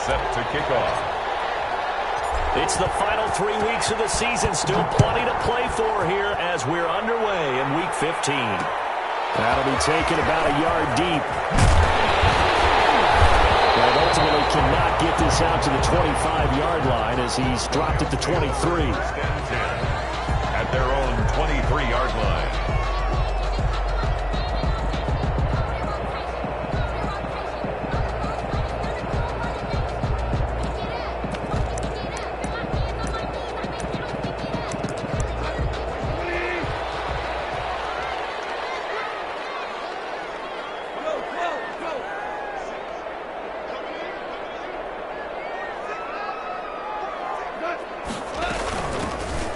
set to kick off. It's the final 3 weeks of the season. Still plenty to play for here as we're underway in Week 15. That'll be taken about a yard deep. But ultimately cannot get this out to the 25-yard line as he's dropped at the 23. At their own 23-yard line.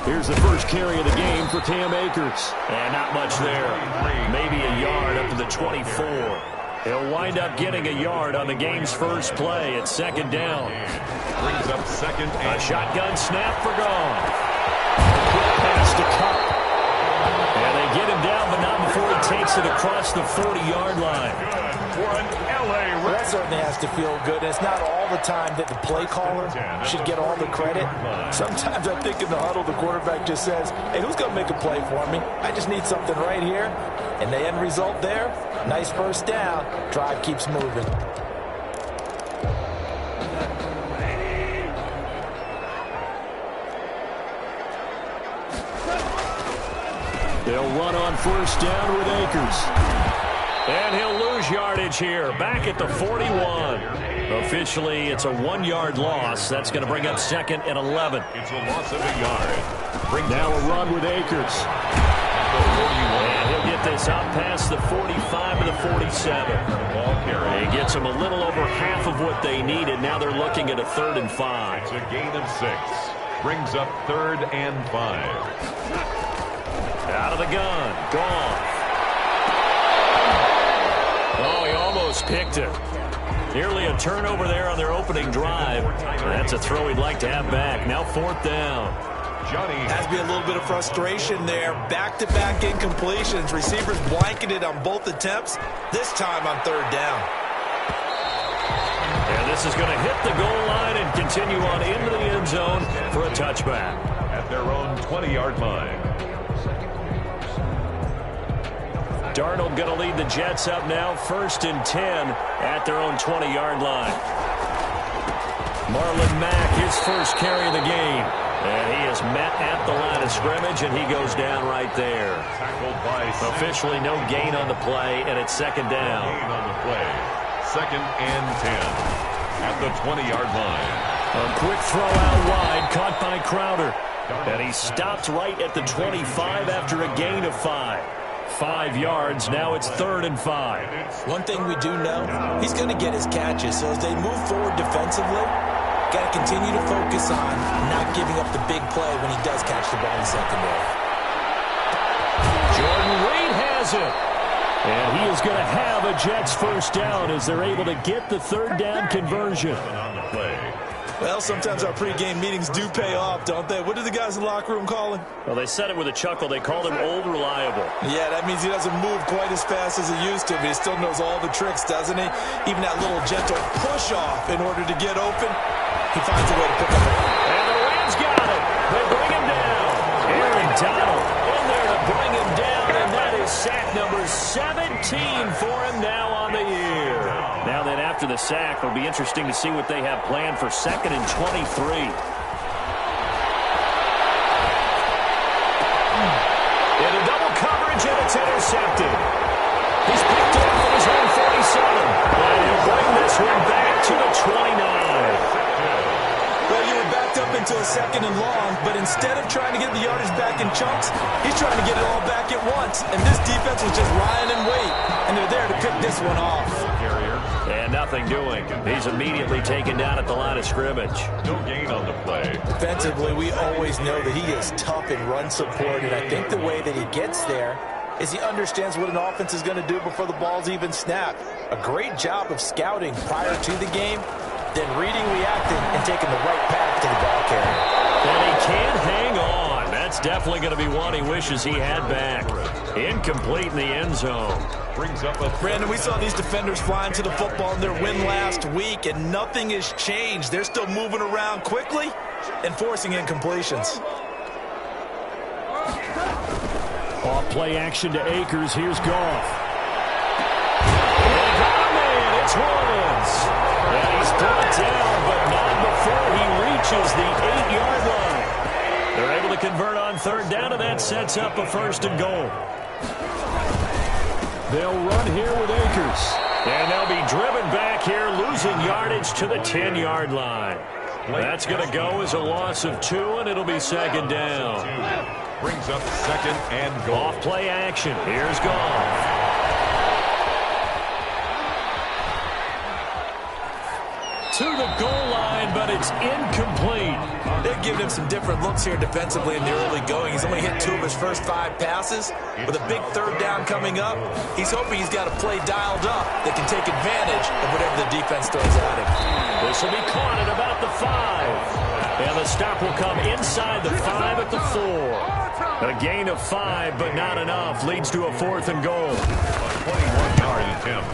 Here's the first carry of the game for Cam Akers. And not much there. Maybe a yard up to the 24. He'll wind up getting a yard on the game's first play at second down. Brings up second and a shotgun snap for gone. Quick pass to Cup. And they get him down, but not before he takes it across the 40-yard line. For an LA well, that certainly has to feel good. And it's not all the time that the play caller should get all the credit. Sometimes I think in the huddle, the quarterback just says, hey, who's going to make a play for me? I just need something right here. And the end result there, nice first down. Drive keeps moving. They'll run on first down with Akers. And he'll lose yardage here, back at the 41. Officially, it's a 1-yard loss. That's going to bring up second and 11. It's a loss of a yard. Now a run with Akers. And he'll get this out past the 45 to the 47. He gets them a little over half of what they needed. Now they're looking at a 3rd and 5. It's a gain of 6. Brings up 3rd and 5. Out of the gun. Gone. Oh, he almost picked it. Nearly a turnover there on their opening drive. That's a throw he'd like to have back. Now 4th down. Johnny has to be a little bit of frustration there. Back-to-back incompletions. Receivers blanketed on both attempts. This time on 3rd down. And this is going to hit the goal line and continue on into the end zone for a touchback. At their own 20-yard line. Darnold going to lead the Jets up now, 1st and 10 at their own 20-yard line. Marlon Mack, his first carry of the game. And he is met at the line of scrimmage, and he goes down right there. Tackled by officially no gain on the play, and it's 2nd down. Gain on the play. 2nd and 10 at the 20-yard line. A quick throw out wide, caught by Crowder. And he stopped right at the 25 after a gain of 5. 5 yards. Now it's 3rd and 5. One thing we do know, he's going to get his catches. So as they move forward defensively, got to continue to focus on not giving up the big play when he does catch the ball in secondary. Jordan Reed has it. And he is going to have a Jets first down as they're able to get the 3rd down conversion. On the play. Well, sometimes our pregame meetings do pay off, don't they? What do the guys in the locker room call him? Well, they said it with a chuckle. They called him Old Reliable. Yeah, that means he doesn't move quite as fast as he used to, but he still knows all the tricks, doesn't he? Even that little gentle push-off in order to get open, he finds a way to pick up. And the Rams got it. They bring him down. Aaron Donald in there to bring him down, and that is sack number 17 for him now on the year. Now then, after the sack, it'll be interesting to see what they have planned for 2nd and 23. Into double coverage, and it's intercepted. He's picked off at his own 47. And he'll bring this one back to the 29. Well, you were backed up into a 2nd and long, but instead of trying to get the yardage back in chunks, he's trying to get it all back at once. And this defense was just lying in wait, and they're there to pick this one off. And nothing doing. He's immediately taken down at the line of scrimmage. No gain on the play. Defensively, we always know that he is tough in run support, and I think the way that he gets there is he understands what an offense is going to do before the ball's even snapped. A great job of scouting prior to the game, then reading, reacting, and taking the right path to the ball carrier. And he can't hang on. That's definitely going to be one he wishes he had back. Incomplete in the end zone. Brings up a Brandon, we saw these defenders flying to the football in their win last week, and nothing has changed. They're still moving around quickly and forcing incompletions. Off play action to Akers. Here's Goff. It's Woods. And he's brought down, but not before he reaches the 8-yard line. They're able to convert on third down, and that sets up a 1st and goal. They'll run here with Akers. And they'll be driven back here, losing yardage to the 10-yard line. That's going to go as a loss of 2, and it'll be 2nd down. Brings up 2nd and goal. Off play action. Here's Goff. To the goal line, but it's incomplete. They're giving him some different looks here defensively in the early going. He's only hit 2 of his first 5 passes. With a big 3rd down coming up, he's hoping he's got a play dialed up that can take advantage of whatever the defense throws at him. This will be caught at about the 5. And the stop will come inside the 5 at the 4. A gain of 5, but not enough. Leads to a 4th and goal. 21-yard attempt.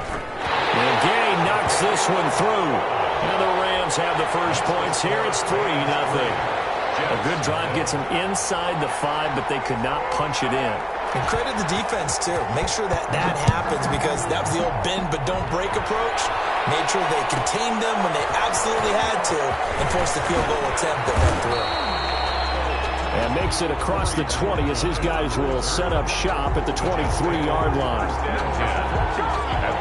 And Gay knocks this one through. And the Rams have the first points here. It's 3-0. A good drive gets them inside the 5, but they could not punch it in. And credit the defense, too. Make sure that happens, because that was the old bend but don't break approach. Made sure they contained them when they absolutely had to and forced the field goal attempt that went through. And makes it across the 20 as his guys will set up shop at the 23-yard line.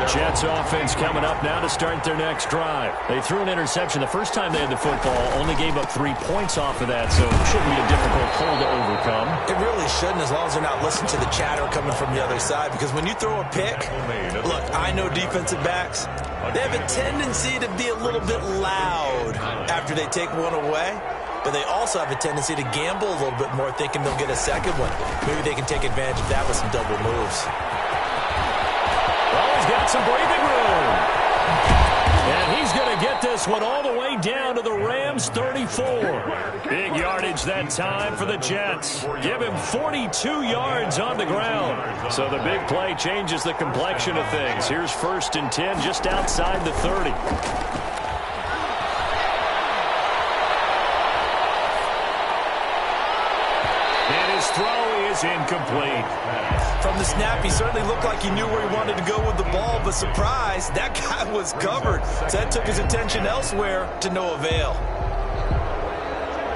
Jets offense coming up now to start their next drive. They threw an interception the first time they had the football, only gave up 3 points off of that, so it shouldn't be a difficult hole to overcome. It really shouldn't, as long as they're not listening to the chatter coming from the other side, because when you throw a pick, look, I know defensive backs, they have a tendency to be a little bit loud after they take one away. But they also have a tendency to gamble a little bit more, thinking they'll get a second one. Maybe they can take advantage of that with some double moves. Well, he's got some breathing room. And he's going to get this one all the way down to the Rams' 34. Big yardage that time for the Jets. Give him 42 yards on the ground. So the big play changes the complexion of things. Here's 1st and 10 just outside the 30. Throw is incomplete. From the snap, he certainly looked like he knew where he wanted to go with the ball, but surprise, that guy was covered. So that took his attention elsewhere to no avail.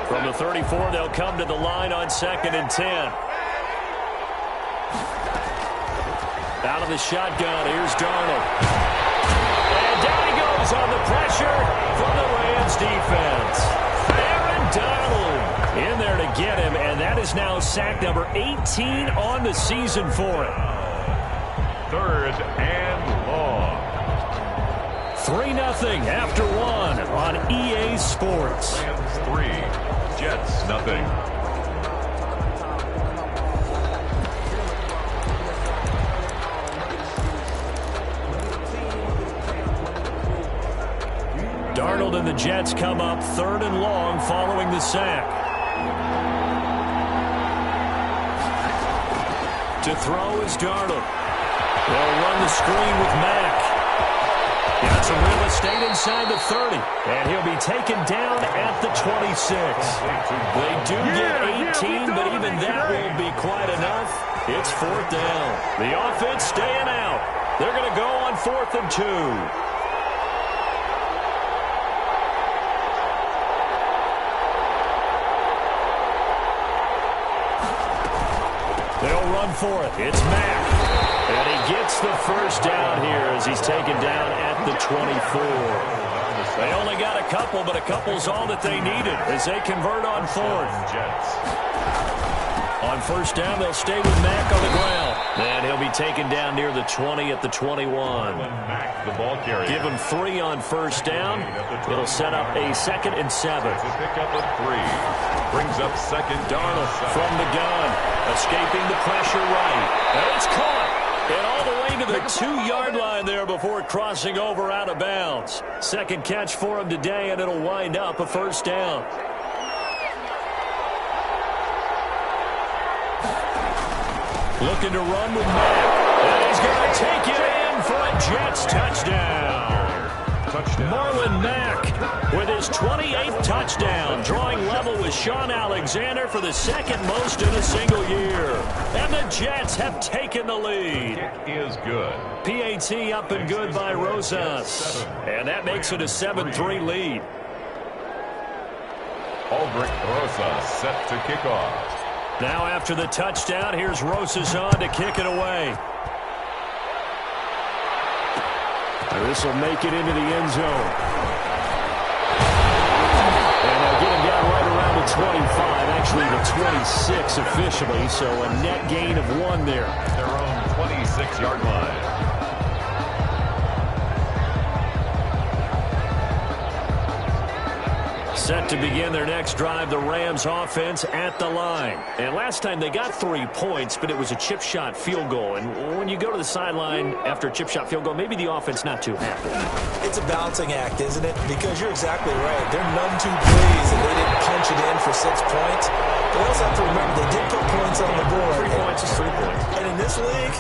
From the 34, they'll come to the line on 2nd and 10. Out of the shotgun, here's Darnold. And down he goes on the pressure from the Rams defense. Aaron Donald in there to get him, and that is now sack number 18 on the season for him. 3rd and long. 3-0 after 1 on EA Sports. Rams 3, Jets 0. Darnold and the Jets come up 3rd and long following the sack. To throw is Darnold. They'll run the screen with Mack. Got some real estate inside the 30. And he'll be taken down at the 26. They do get 18, but even that won't be quite enough. It's 4th down. The offense staying out. They're going to go on 4th and 2. They'll run for it. It's Mack. And he gets the first down here as he's taken down at the 24. They only got a couple, but a couple's all that they needed as they convert on 4th. On 1st down, they'll stay with Mack on the ground. And he'll be taken down near the 20 at the 21. The ball carrier. Give him 3 on 1st down. It'll set up a 2nd and 7. It's a pickup of 3. Brings up 2nd. Darnold from the gun. Escaping the pressure right. And it's caught. And all the way to the 2-yard line there before crossing over out of bounds. 2nd catch for him today, and it'll wind up a 1st down. Looking to run with Mack. And he's going to take it Jets touchdown. Marlon Mack with his 28th touchdown, drawing level with Sean Alexander for the second most in a single year. And the Jets have taken the lead. Kick is good. PAT up and good by Rosas. And that makes it a 7-3 lead. Aldrich Rosas set to kick off. Now after the touchdown, here's Rosas on to kick it away. This will make it into the end zone. And they'll get him down right around the 25, actually the 26 officially, so a net gain of 1 there. Their own 26-yard line. Set to begin their next drive, the Rams offense at the line. And last time they got 3 points, but it was a chip shot field goal. And when you go to the sideline after a chip shot field goal, maybe the offense not too happy. It's a balancing act, isn't it? Because you're exactly right. They're none too pleased that they didn't punch it in for 6 points. They also have to remember they did put points on the board. 3 points is 3 points. And in this league,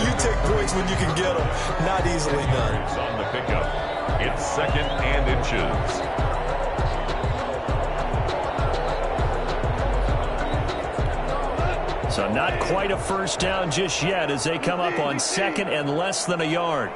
you take points when you can get them. Not easily done. It's on the pickup. It's 2nd and inches. So not quite a first down just yet as they come up on 2nd and less than a yard.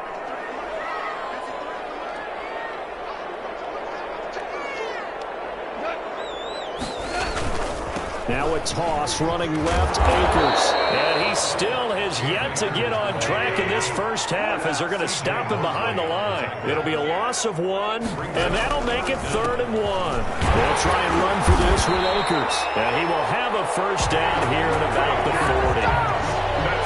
Now a toss running left, Akers. And he still has yet to get on track in this first half as they're going to stop him behind the line. It'll be a loss of 1, and that'll make it 3rd and 1. They'll try and run for this with Akers. And he will have a first down here at about the 40.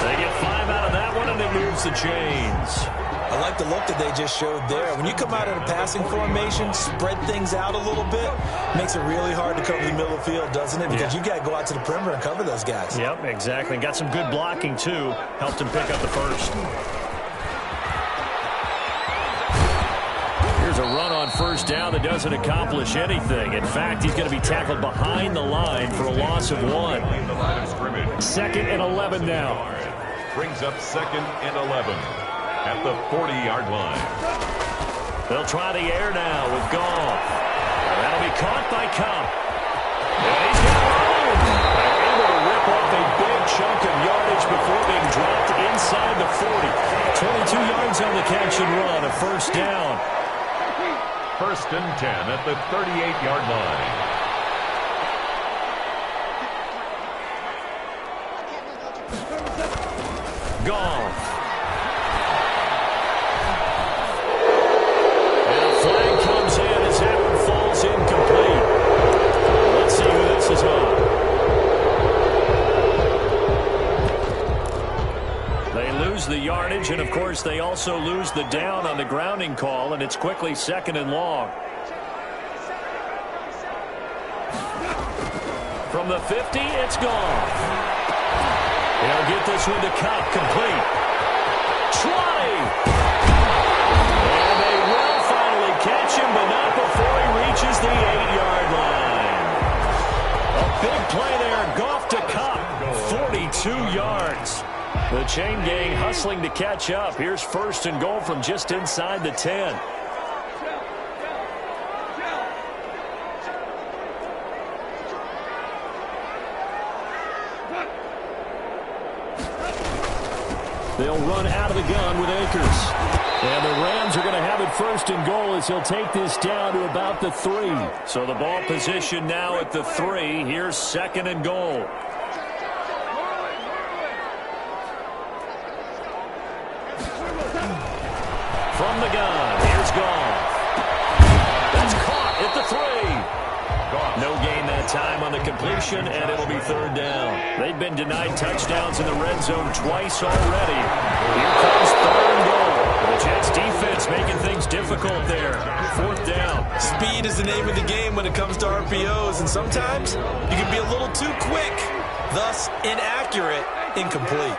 They get 5 out of that one, and it moves the chains. I like the look that they just showed there. When you come out in a passing formation, spread things out a little bit, makes it really hard to cover the middle of the field, doesn't it? Because you got to go out to the perimeter and cover those guys. Yep, exactly. Got some good blocking, too. Helped him pick up the first. Here's a run on first down that doesn't accomplish anything. In fact, he's going to be tackled behind the line for a loss of 1. 2nd and 11 now. Brings up 2nd and 11. At the 40-yard line. They'll try the air now with Goff. That'll be caught by Cup. And he's got room. Able to rip off a big chunk of yardage before being dropped inside the 40. 22 yards on the catch and run, a first down. 1st and 10 at the 38-yard line. Goff. Incomplete. Let's see who this is on. They lose the yardage, and of course they also lose the down on the grounding call, and it's quickly 2nd and long. From the 50, it's gone. He'll get this one to Cup, complete. Trotty! And they will finally catch him, but not before he reaches the 8-yard line. A big play there. Goff to Cup. 42 yards. The chain gang hustling to catch up. Here's 1st and goal from just inside the 10. They'll run out of the gun with Akers. And the Rams are going to have it 1st and goal as he'll take this down to about the 3. So the ball position now at the 3. Here's 2nd and goal. From the gun, here's Goff. That's caught at the 3. No gain that time on the completion, and it'll be 3rd down. They've been denied touchdowns in the red zone twice already. Here comes 3rd and goal. The Jets defense making things difficult there. 4th down. Speed is the name of the game when it comes to RPOs, and sometimes you can be a little too quick, thus inaccurate, incomplete.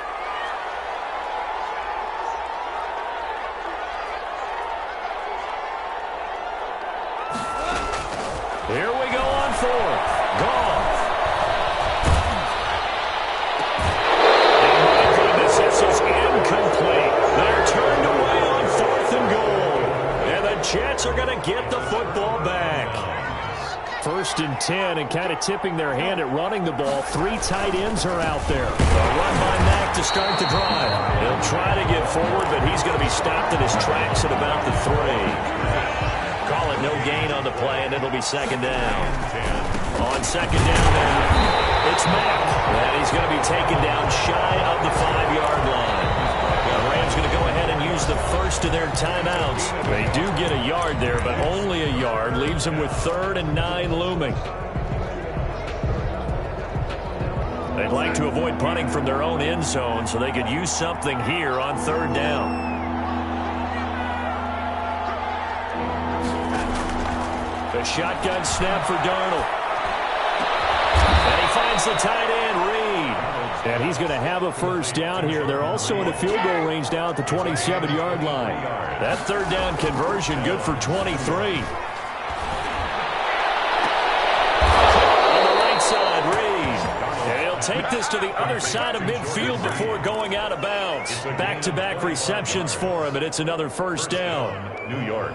Here we go on 4th. Goff. And my goodness, this is incomplete. They're turned away on get the football back. 1st and 10, and kind of tipping their hand at running the ball. 3 tight ends are out there. A run by Mack to start the drive. He'll try to get forward, but he's going to be stopped in his tracks at about the 3. Call it no gain on the play, and it'll be 2nd down. On 2nd down now, it's Mack. And he's going to be taken down shy of the 5-yard line. The Rams going to go ahead and use the first of their timeouts. They do get a yard there, but only a yard. Leaves them with 3rd and 9 looming. They'd like to avoid punting from their own end zone, so they could use something here on 3rd down. The shotgun snap for Darnold. And he finds the tight end, Reed. And he's going to have a 1st down here. They're also in a field goal range now at the 27-yard line. That 3rd down conversion good for 23. On the right side, Reed. And he'll take this to the other side of midfield before going out of bounds. Back-to-back receptions for him, and it's another 1st down. New York.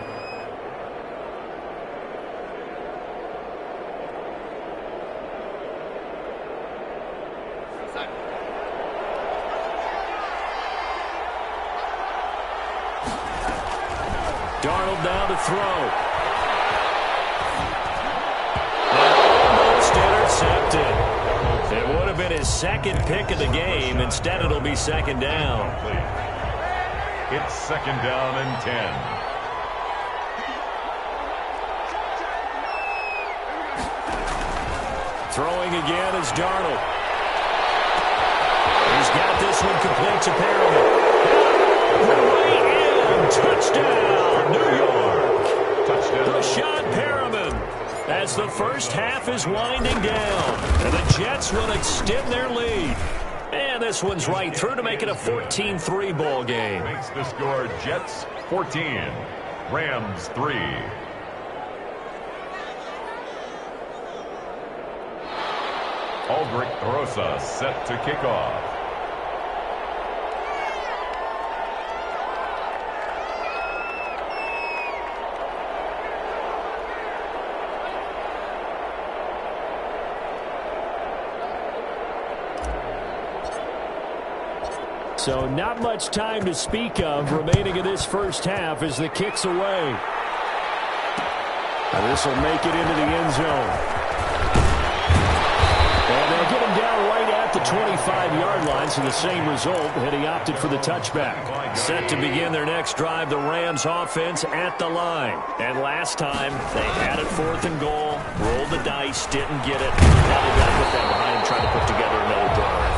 Darnold now to throw. And almost intercepted. It would have been his 2nd pick of the game. Instead, it'll be 2nd down. It's 2nd down and 10. Throwing again is Darnold. He's got this one complete to Perriman. Touchdown, New York. Touchdown. Rashad Perriman, as the first half is winding down. And the Jets will extend their lead. And this one's right through to make it a 14-3 ball game. Makes the score Jets 14, Rams 3. Aldrich Rosa set to kick off. So not much time to speak of remaining in this 1st half as the kick's away. And this will make it into the end zone. And they'll get him down right at the 25-yard line, so the same result, and he opted for the touchback. Set to begin their next drive, the Rams offense at the line. And last time, they had it 4th and goal, rolled the dice, didn't get it. Now they've got to put that behind and try to put together another drive.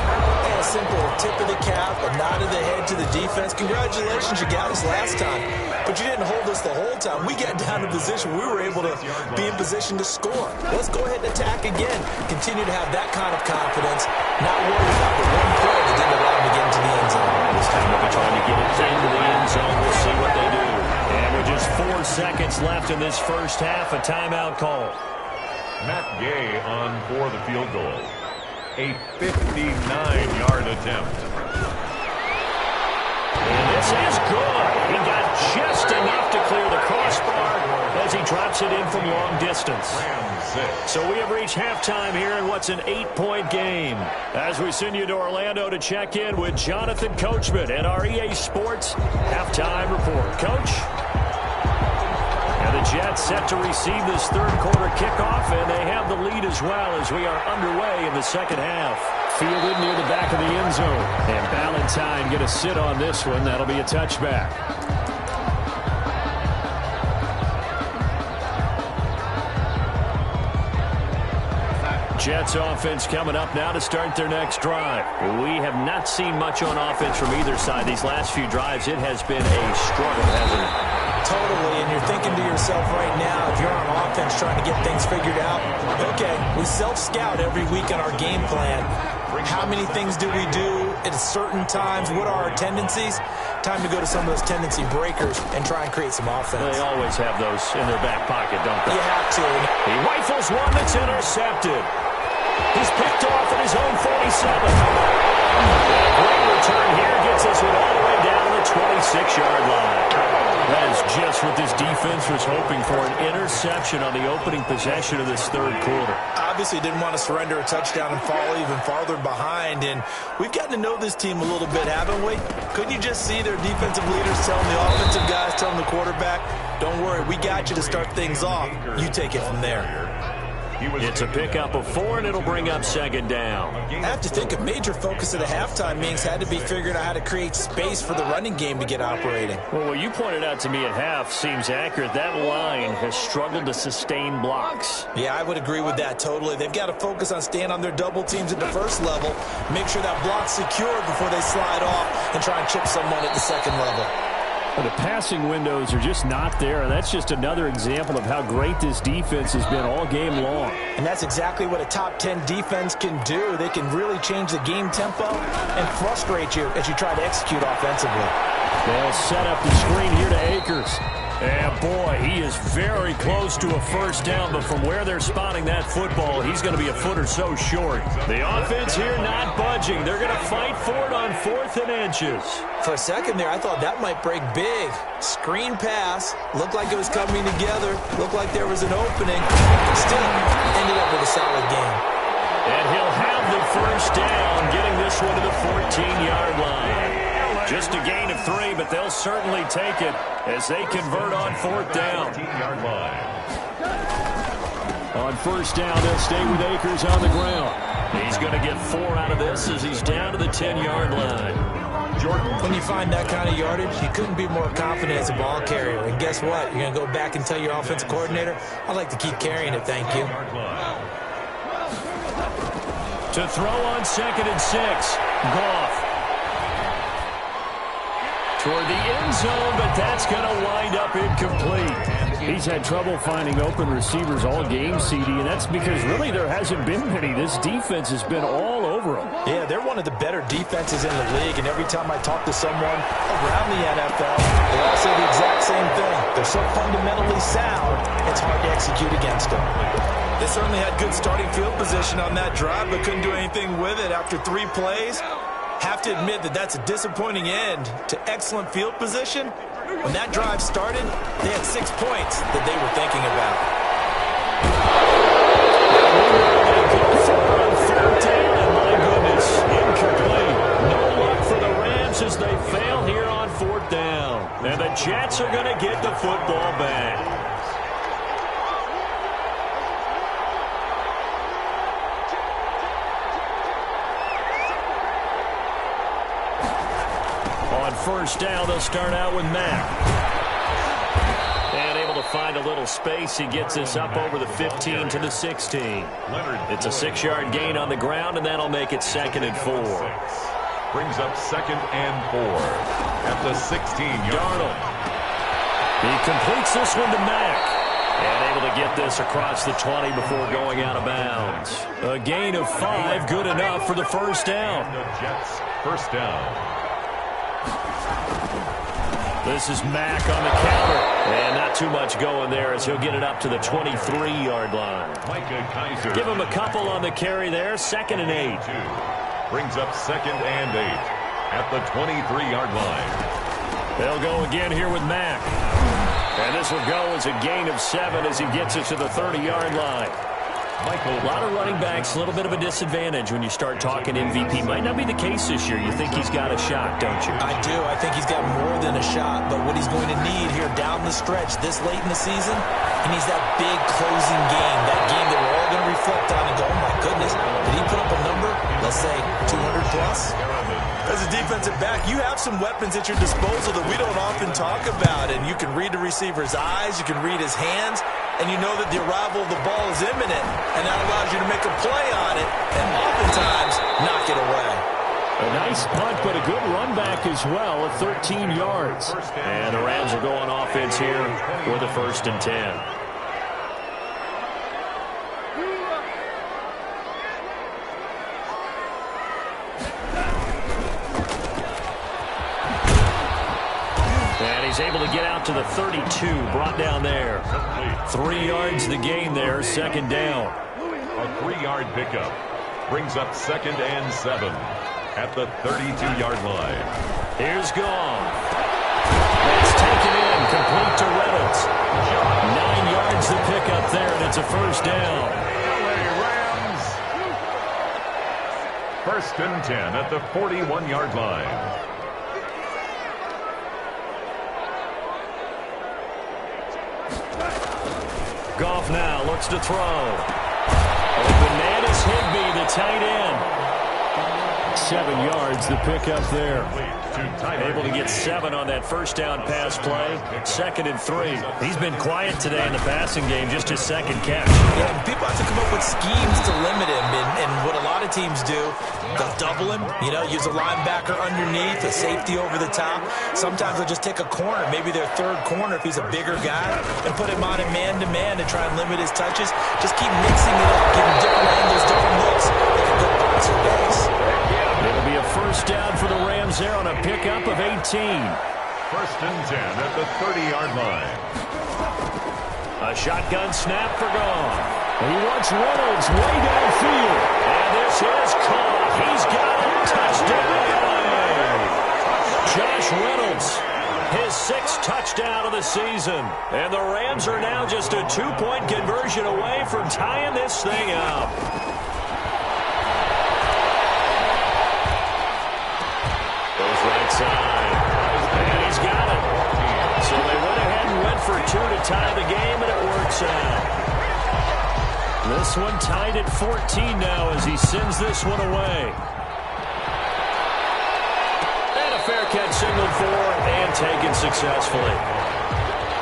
Simple tip of the cap, a nod of the head to the defense. Congratulations, you got us last time, but you didn't hold us the whole time. We got down to position. We were able to be in position to score. Let's go ahead and attack again. Continue to have that kind of confidence, not worry about the one play that didn't allow them to get into the end zone. This time they'll be trying to get it into the end zone. We'll see what they do. And with just 4 seconds left in this 1st half, a timeout call. Matt Gay on for the field goal. A 59-yard attempt. And this is good. He got just enough to clear the crossbar as he drops it in from long distance. So we have reached halftime here in what's an 8-point game. As we send you to Orlando to check in with Jonathan Coachman at our EA Sports Halftime Report. Coach? And the Jets set to receive this 3rd quarter kickoff, and they have the lead as well as we are underway in the 2nd half. Fielded near the back of the end zone. And Ballantyne going to sit on this one. That'll be a touchback. Jets offense coming up now to start their next drive. We have not seen much on offense from either side. These last few drives, it has been a struggle, hasn't it? Totally, and you're thinking to yourself right now, if you're on offense trying to get things figured out, okay, we self-scout every week on our game plan. How many things do we do at certain times? What are our tendencies? Time to go to some of those tendency breakers and try and create some offense. They always have those in their back pocket, don't they? You have to. He rifles one that's intercepted. He's picked off at his own 47. Great return here. Gets this one all the way down to the 26-yard line. That is just what this defense was hoping for, an interception on the opening possession of this third quarter. Obviously didn't want to surrender a touchdown and fall even farther behind. And we've gotten to know this team a little bit, haven't we? Couldn't you just see their defensive leaders telling the offensive guys, telling the quarterback, don't worry, we got you to start things off. You take it from there. It's a pickup of 4, and it'll bring up second down. I have to think a major focus of the halftime meetings had to be figuring out how to create space for the running game to get operating. Well, what you pointed out to me at half seems accurate. That line has struggled to sustain blocks. Yeah, I would agree with that totally. They've got to focus on staying on their double teams at the first level, make sure that block's secured before they slide off and try and chip someone at the second level. The passing windows are just not there, and that's just another example of how great this defense has been all game long. And that's exactly what a top 10 defense can do. They can really change the game tempo and frustrate you as you try to execute offensively. They'll set up the screen here to Akers. And boy, he is very close to a first down, but from where they're spotting that football, he's going to be a foot or so short. The offense here not budging. They're going to fight for it on 4th and inches. For a second there, I thought that might break big. Screen pass. Looked like it was coming together. Looked like there was an opening. Still ended up with a solid game. And he'll have the first down, getting this one to the 14-yard line. Just a gain of 3, but they'll certainly take it as they convert on 4th down. On first down, they'll stay with Akers on the ground. He's going to get 4 out of this as he's down to the 10-yard line. When you find that kind of yardage, you couldn't be more confident as a ball carrier. And guess what? You're going to go back and tell your offensive coordinator, I'd like to keep carrying it, thank you. To throw on 2nd and 6, Goff. Toward the end zone, but that's going to wind up incomplete. He's had trouble finding open receivers all game, CD, and that's because really there hasn't been many. This defense has been all over them. Yeah, they're one of the better defenses in the league, and every time I talk to someone around the NFL, they all say the exact same thing. They're so fundamentally sound, it's hard to execute against them. They certainly had good starting field position on that drive, but couldn't do anything with it after 3 plays. Have to admit that that's a disappointing end to excellent field position. When that drive started, they had 6 points that they were thinking about. My goodness, incomplete. No luck for the Rams as they fail here on 4th down. And the Jets are going to get the football back. First down, they'll start out with Mack. And able to find a little space. He gets this up over the 15 to the 16. It's a 6-yard gain on the ground, and that'll make it 2nd and 4. Brings up 2nd and 4 at the 16-yard Darnold. He completes this one to Mack. And able to get this across the 20 before going out of bounds. A gain of 5, good enough for the first down. The Jets, first down. This is Mack on the counter. And not too much going there as he'll get it up to the 23-yard line. Give him a couple on the carry there. 2nd and 8. Brings up 2nd and 8 at the 23-yard line. They'll go again here with Mack. And this will go as a gain of 7 as he gets it to the 30-yard line. A lot of running backs, a little bit of a disadvantage when you start talking MVP. Might not be the case this year. You think he's got a shot, don't you? I do. I think he's got more than a shot. But what he's going to need here down the stretch this late in the season, he needs that big closing game, that game that we're all going to reflect on and go, oh, my goodness, did he put up a number, let's say, 200 plus? As a defensive back, you have some weapons at your disposal that we don't often talk about. And you can read the receiver's eyes, you can read his hands, and you know that the arrival of the ball is imminent, and that allows you to make a play on it and oftentimes knock it away. A nice punt, but a good run back as well at 13 yards. And the Rams are going offense here with a 1st and 10. He's able to get out to the 32, brought down there. 3 yards the gain there, 2nd down. A 3-yard pickup brings up 2nd and 7 at the 32-yard line. Here's Goff. It's taken in, complete to Reynolds. It's a first down. LA Rams. 1st and 10 at the 41-yard line. Goff now looks to throw. Open man is Higbee, the tight end. 7 yards, the pickup there. Able to get 7 on that first down pass play. 2nd and 3. He's been quiet today in the passing game, just his 2nd catch. Yeah, people have to come up with schemes to limit him, and what a lot of teams do, they'll double him, use a linebacker underneath, a safety over the top. Sometimes they'll just take a corner, maybe their 3rd corner if he's a bigger guy, and put him on a man-to-man to try and limit his touches. Just keep mixing it up, giving different angles, different looks, like a good boxing base. It'll be a first down for the Rams there on a pickup of 18. 1st and 10 at the 30-yard line. A shotgun snap for Goff. He wants Reynolds way downfield. And this is caught. He's got a touchdown. Josh Reynolds, his 6th touchdown of the season. And the Rams are now just a 2-point conversion away from tying this thing up. Right side. And he's got it. So they went ahead and went for 2 to tie the game, and it works out. This one tied at 14 now as he sends this one away. And a fair catch signaled for and taken successfully.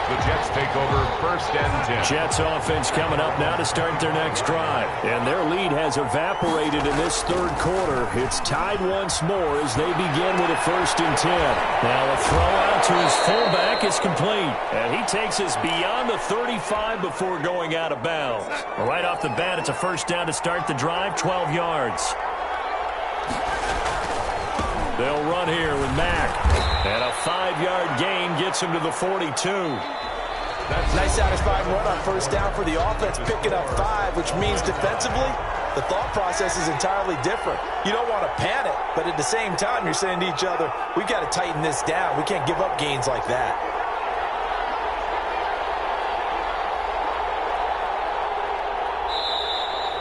The Jets take over 1st and 10. Jets offense coming up now to start their next drive. And their lead has evaporated in this 3rd quarter. It's tied once more as they begin with a 1st and 10. Now a throw out to his fullback is complete. And he takes us beyond the 35 before going out of bounds. Right off the bat, it's a first down to start the drive, 12 yards. They'll run here with Mack. And a 5-yard gain gets him to the 42. Nice satisfying run on first down for the offense, picking up 5, which means defensively, the thought process is entirely different. You don't want to panic, but at the same time, you're saying to each other, we've got to tighten this down. We can't give up gains like that.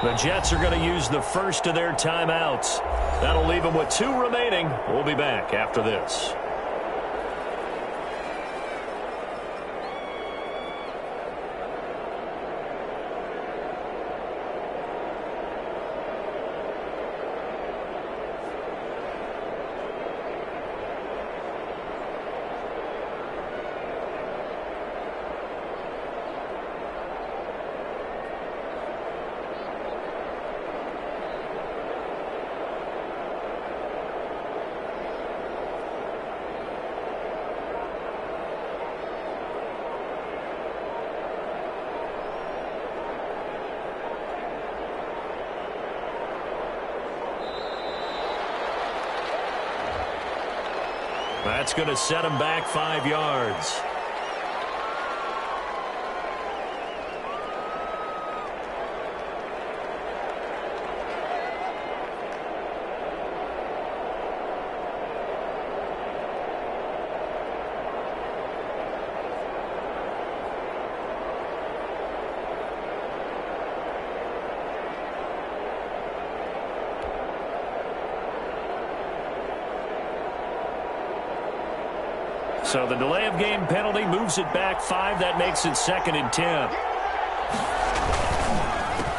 The Jets are going to use the first of their timeouts. That'll leave them with 2 remaining. We'll be back after this. That's going to set him back 5 yards. So the delay of game penalty moves it back 5. That makes it 2nd and 10.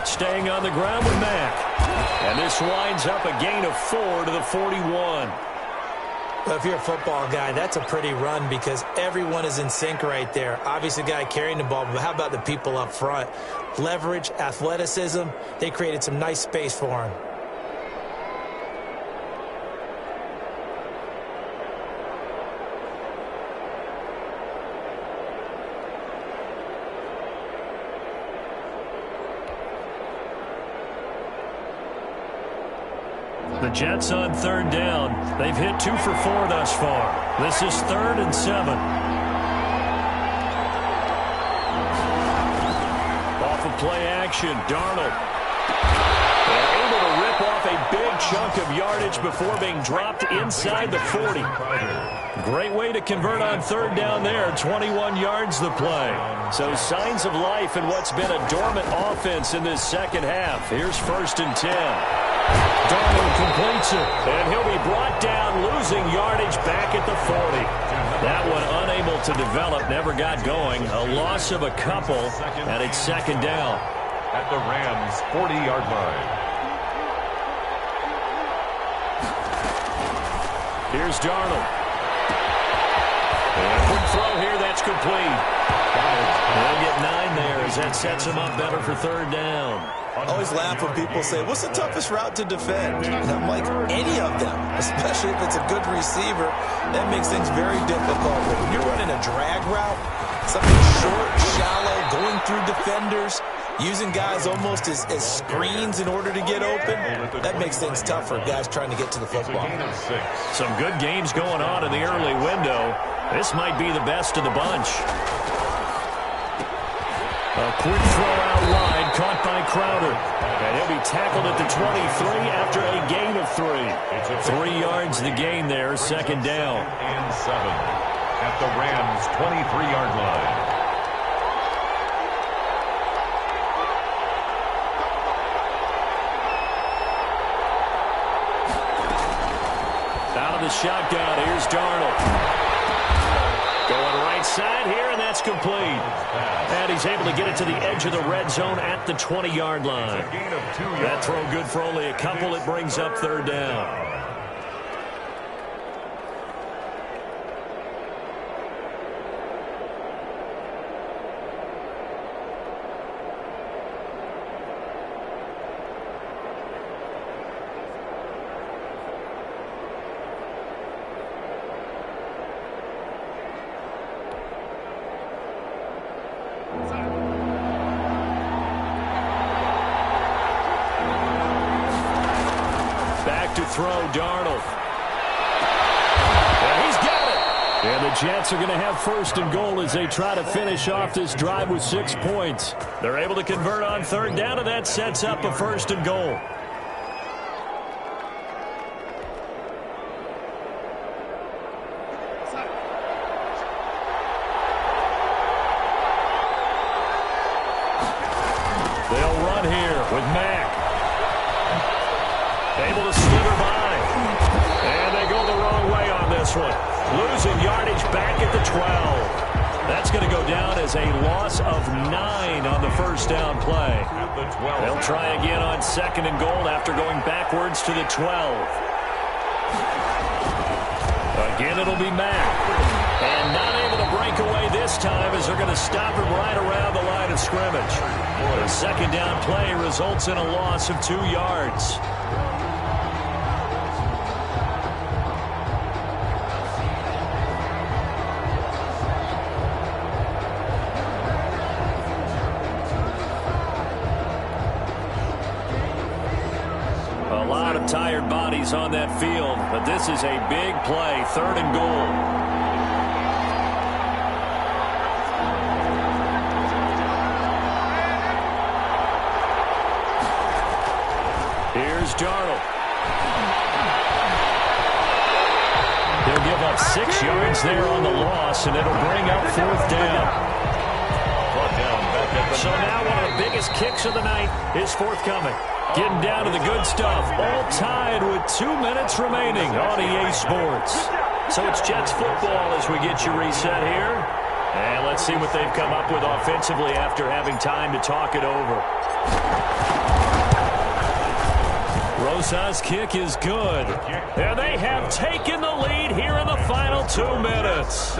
Staying on the ground with Mack. And this winds up a gain of 4 to the 41. Well, if you're a football guy, that's a pretty run because everyone is in sync right there. Obviously, the guy carrying the ball, but how about the people up front? Leverage, athleticism, they created some nice space for him. The Jets on 3rd down. They've hit 2 for 4 thus far. This is 3rd and 7. Off of play action, Darnold. And able to rip off a big chunk of yardage before being dropped inside the 40. Great way to convert on third down there. 21 yards the play. So signs of life in what's been a dormant offense in this second half. Here's 1st and 10. Darnold completes it, and he'll be brought down, losing yardage back at the 40. That one unable to develop, never got going. A loss of a couple, and it's 2nd down. At the Rams' 40-yard line. Here's Darnold. And a quick throw here, that's complete. They'll get 9 there as that sets him up better for 3rd down. I always laugh when people say, what's the toughest route to defend? And I'm like, any of them, especially if it's a good receiver. That makes things very difficult. But when you're running a drag route, something short, shallow, going through defenders, using guys almost as screens in order to get open, that makes things tough for guys trying to get to the football. Some good games going on in the early window. This might be the best of the bunch. A quick throw out wide, caught by Crowder. And he'll be tackled at the 23 after a gain of 3. 3 yards the gain there, 2nd down. And 7 at the Rams' 23-yard line. Out of the shotgun, here's Darnold. Going right side here, and that's complete. And he's able to get it to the edge of the red zone at the 20-yard line. That throw good for only a couple. It brings up 3rd down. To throw, Darnold. And he's got it. And the Jets are going to have 1st and goal as they try to finish off this drive with 6 points. They're able to convert on 3rd down, and that sets up a 1st and goal. They'll run here with Mack. Able to slither by. And they go the wrong way on this one. Losing yardage back at the 12. That's going to go down as a loss of 9 on the 1st down play. They'll try again on 2nd and goal after going backwards to the 12. Again, it'll be Mack. And not able to break away this time as they're going to stop him right around the line of scrimmage. The 2nd down play results in a loss of 2 yards. Tired bodies on that field, but this is a big play, 3rd and goal. Here's Darnold. They'll give up 6 yards there on the loss, and it'll bring up 4th down. So now one of the biggest kicks of the night is forthcoming. Getting down to the good stuff, all tied with 2 minutes remaining on EA Sports. So it's Jets football as we get you reset here. And let's see what they've come up with offensively after having time to talk it over. Rosa's kick is good. And they have taken the lead here in the final 2 minutes.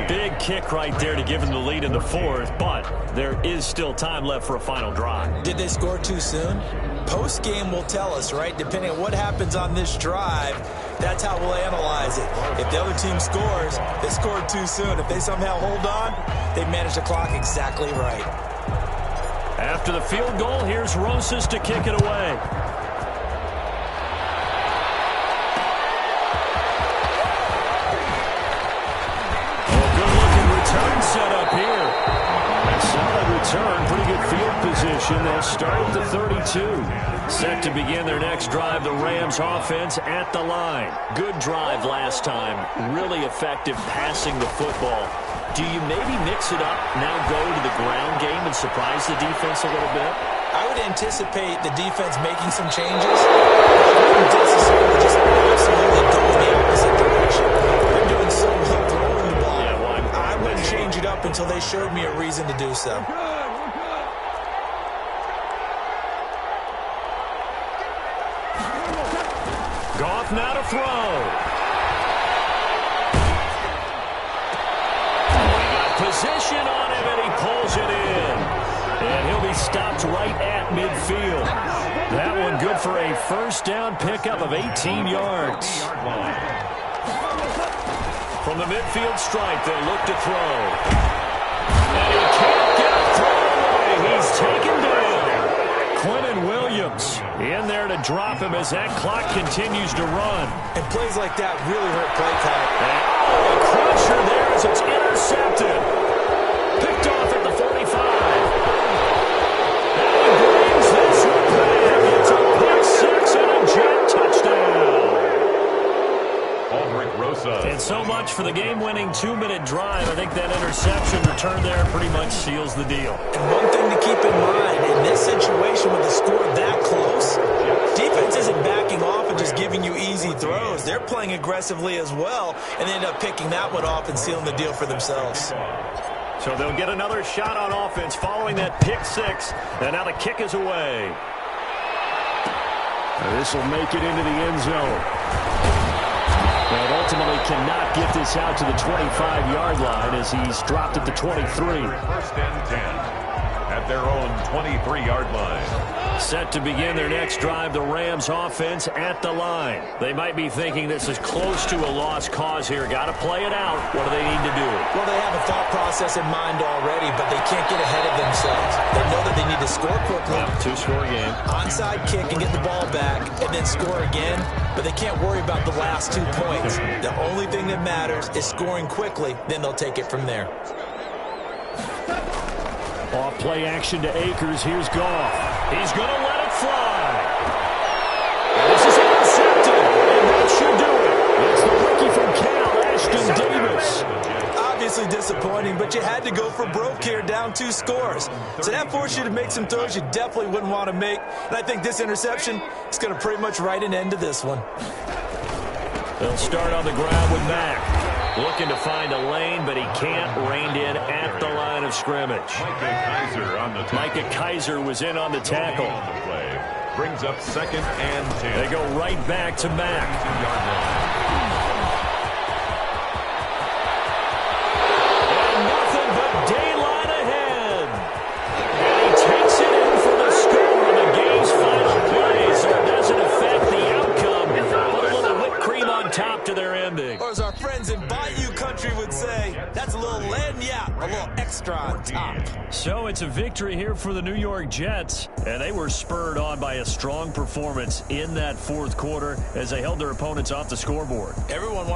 Big kick right there to give them the lead in the 4th, but there is still time left for a final drive. Did they score too soon? Post-game will tell us, right? Depending on what happens on this drive, that's how we'll analyze it. If the other team scores, they scored too soon. If they somehow hold on, they managed the clock exactly right. After the field goal, here's Rosas to kick it away. Good-looking return set up here. Solid return, pretty good field position. They'll start at the 32. Set to begin their next drive, the Rams offense at the line. Good drive last time. Really effective passing the football. Do you maybe mix it up, now go to the ground game and surprise the defense a little bit? I would anticipate the defense making some changes. I wouldn't necessarily just absolutely go in the opposite direction. They're doing so well throwing the ball. I wouldn't change it up until they showed me a reason to do so. Goff now to throw. He got position on him, and he pulls it in. And he'll be stopped right at midfield. That one good for a first down pickup of 18 yards. From the midfield stripe, they'll look to throw. And he can't get a throw away. He's taken down. Quentin Williams in there to drop him as that clock continues to run. And plays like that really hurt play call. And a crusher there as it's intercepted. Picked off at the 45. And he brings this one back. It's a pick six and a Jet touchdown. And so much for the game-winning 2-minute drive. I think that interception return there pretty much seals the deal. And one thing to keep in mind, in this situation with the score that close, defense isn't backing off and just giving you easy throws. They're playing aggressively as well, and they end up picking that one off and sealing the deal for themselves. So they'll get another shot on offense following that pick six. And now the kick is away. This will make it into the end zone. And ultimately cannot get this out to the 25-yard line as he's dropped at the 23. First and 10 at their own 23-yard line. Set to begin their next drive, the Rams offense at the line. They might be thinking this is close to a lost cause here. Got to play it out. What do they need to do? Well, they have a thought process in mind already, but they can't get ahead of themselves. They know that they need to score quickly. Yeah, two-score game. Onside kick and get the ball back and then score again, but they can't worry about the last 2 points. The only thing that matters is scoring quickly, then they'll take it from there. Off play action to Akers. Here's Goff. He's going to let it fly. This is intercepted, and that should do it. It's the rookie from Cal, Ashton Davis. Obviously disappointing, but you had to go for broke here, down 2 scores. So that forced you to make some throws you definitely wouldn't want to make. And I think this interception is going to pretty much write an end to this one. They'll start on the ground with Mack. Looking to find a lane, but he can't. Reined in at the line of scrimmage. Micah Kaiser was in on the tackle. Brings up second and 10. They go right back to Mack. And nothing but daylight ahead. And he takes it in for the score on the game's final play, so it doesn't affect the outcome. Put a little whipped cream on top to their ending. Or as our friends in Bayou Country would say, that's a little lagniappe, a little extra on top. So it's a victory here for the New York Jets, and they were spurred on by a strong performance in that fourth quarter as they held their opponents off the scoreboard. Everyone